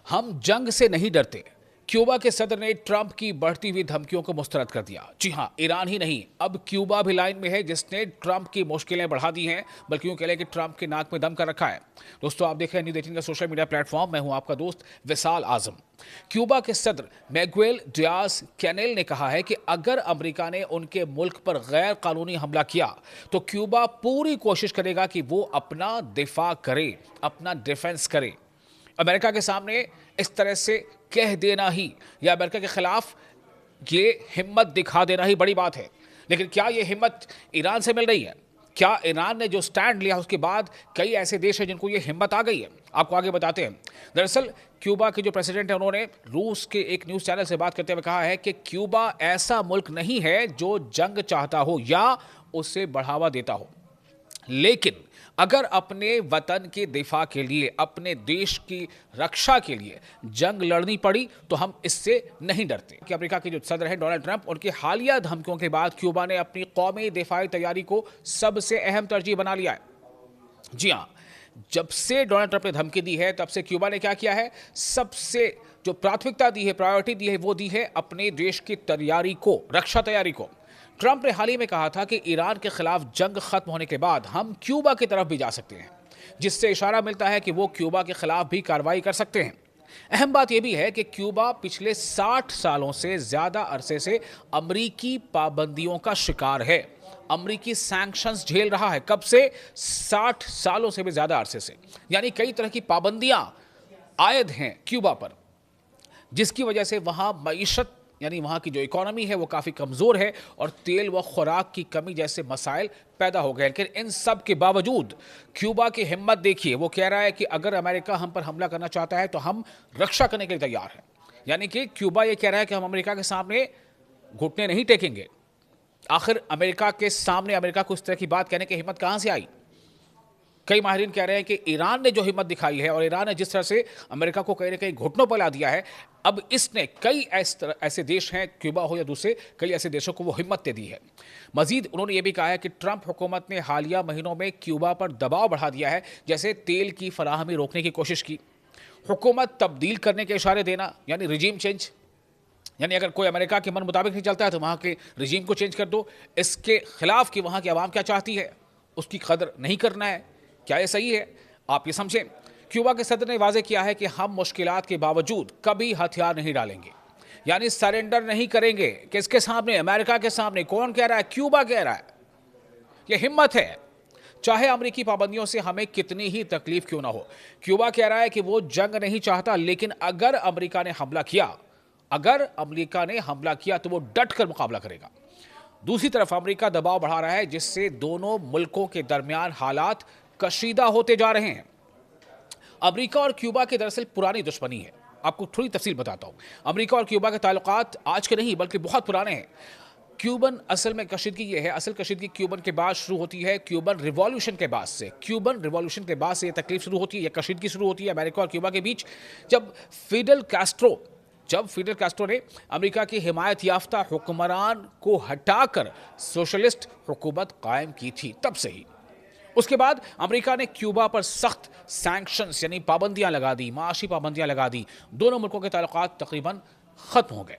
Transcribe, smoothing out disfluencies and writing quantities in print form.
हम जंग से नहीं डरते। क्यूबा के सदर ने ट्रंप की बढ़ती हुई धमकियों को मुस्तरद कर दिया। जी हां, ईरान ही नहीं, अब क्यूबा भी लाइन में है जिसने ट्रंप की मुश्किलें बढ़ा दी हैं, बल्कि यूं कह लें कि ट्रंप के नाक में दम कर रखा है। दोस्तों, आप देख रहे हैं न्यूज़ 18 का सोशल मीडिया प्लेटफॉर्म। मैं हूं आपका दोस्त विशाल आजम। क्यूबा के सदर मैगुएल डियाज कैनेल ने कहा है कि अगर अमेरिका ने उनके मुल्क पर गैर कानूनी हमला किया तो क्यूबा पूरी कोशिश करेगा कि वो अपना दिफा करे, अपना डिफेंस करे। अमेरिका के सामने इस तरह से कह देना ही या अमेरिका के खिलाफ ये हिम्मत दिखा देना ही बड़ी बात है। लेकिन क्या ये हिम्मत ईरान से मिल रही है? क्या ईरान ने जो स्टैंड लिया उसके बाद कई ऐसे देश हैं जिनको ये हिम्मत आ गई है? आपको आगे बताते हैं। दरअसल क्यूबा के जो प्रेसिडेंट है उन्होंने रूस के एक न्यूज़ चैनल से बात करते हुए कहा है कि क्यूबा ऐसा मुल्क नहीं है जो जंग चाहता हो या उसे बढ़ावा देता हो, लेकिन अगर अपने वतन के दिफा के लिए, अपने देश की रक्षा के लिए जंग लड़नी पड़ी तो हम इससे नहीं डरते। कि अमेरिका के जो सदर हैं डोनाल्ड ट्रंप, उनकी हालिया धमकियों के बाद क्यूबा ने अपनी कौमी दिफाई तैयारी को सबसे अहम तरजीह बना लिया है। जी हाँ, जब से डोनाल्ड ट्रंप ने धमकी दी है तब से क्यूबा ने क्या किया है? सबसे जो प्राथमिकता दी है, प्रायोरिटी दी है, वो दी है अपने देश की तैयारी को, रक्षा तैयारी को। ट्रंप ने हाल ही में कहा था कि ईरान के खिलाफ जंग खत्म होने के बाद हम क्यूबा की तरफ भी जा सकते हैं, जिससे इशारा मिलता है कि वो क्यूबा के खिलाफ भी कार्रवाई कर सकते हैं। अहम बात यह भी है कि क्यूबा पिछले 60 सालों से ज्यादा अरसे से अमरीकी पाबंदियों का शिकार है, अमरीकी सैंक्शंस झेल रहा है। कब से? 60 सालों से भी ज्यादा अरसे से। यानी कई तरह की पाबंदियां आयद हैं क्यूबा पर, जिसकी वजह से वहां मईशत यानी वहाँ की जो इकोनॉमी है वो काफ़ी कमज़ोर है और तेल व खुराक की कमी जैसे मसाइल पैदा हो गए। लेकिन इन सब के बावजूद क्यूबा की हिम्मत देखिए, वो कह रहा है कि अगर अमेरिका हम पर हमला करना चाहता है तो हम रक्षा करने के लिए तैयार हैं। यानी कि क्यूबा ये कह रहा है कि हम अमेरिका के सामने घुटने नहीं टेकेंगे। आखिर अमेरिका के सामने अमेरिका को इस तरह की बात कहने की हिम्मत कहाँ से आई? कई माहिरीन कह रहे हैं कि ईरान ने जो हिम्मत दिखाई है और ईरान ने जिस तरह से अमेरिका को कहीं ना कहीं घुटनों पर ला दिया है, अब इसने कई ऐसे देश हैं, क्यूबा हो या दूसरे, कई ऐसे देशों को वो हिम्मत दे दी है। मजीद उन्होंने ये भी कहा है कि ट्रंप हुकूमत ने हालिया महीनों में क्यूबा पर दबाव बढ़ा दिया है, जैसे तेल की फराहमी रोकने की कोशिश की, हुकूमत तब्दील करने के इशारे देना, यानी रिजीम चेंज, यानी अगर कोई अमेरिका के मन मुताबिक नहीं चलता है तो वहाँ के रिजीम को चेंज कर दो। इसके खिलाफ कि वहाँ की आवाम क्या चाहती है उसकी कदर नहीं करना है। क्या ये सही है? आप ये समझें। क्यूबा के सदर ने वाजे किया है कि हम मुश्किलात के बावजूद कभी हथियार नहीं डालेंगे, यानी सरेंडर नहीं करेंगे। किसके सामने? अमेरिका के सामने। कौन कह रहा है? क्यूबा कह रहा है। ये हिम्मत है, चाहे अमेरिकी पाबंदियों से हमें कितनी ही तकलीफ क्यों ना हो। क्यूबा कह रहा है कि वो जंग नहीं चाहता, लेकिन अगर अमेरिका ने हमला किया तो वो डट कर मुकाबला करेगा। दूसरी तरफ अमेरिका दबाव बढ़ा रहा है, जिससे दोनों मुल्कों के दरमियान हालात कशीदा होते जा रहे हैं। अमेरिका और क्यूबा की दरअसल पुरानी दुश्मनी है। आपको थोड़ी तफसील बताता हूं। अमेरिका और क्यूबा के ताल्लुकात आज के नहीं बल्कि बहुत पुराने हैं। क्यूबन असल में कशीदगी ये है, असल कशीदगी क्यूबन के बाद शुरू होती है, क्यूबन रिवॉल्यूशन के बाद से। क्यूबन रिवॉल्यूशन के बाद से ये तकलीफ शुरू होती है, ये कशीदगी शुरू होती है अमेरिका और क्यूबा के बीच, जब फिडेल कैस्ट्रो ने अमेरिका की हिमायत याफ्ता हुक्मरान को हटाकर सोशलिस्ट हुकूमत कायम की थी, तब से ही। उसके बाद अमेरिका ने क्यूबा पर सख्त सैंक्शंस यानी पाबंदियां लगा दी, माशी पाबंदियां लगा दी। दोनों मुल्कों के ताल्लुकात तकरीबन खत्म हो गए।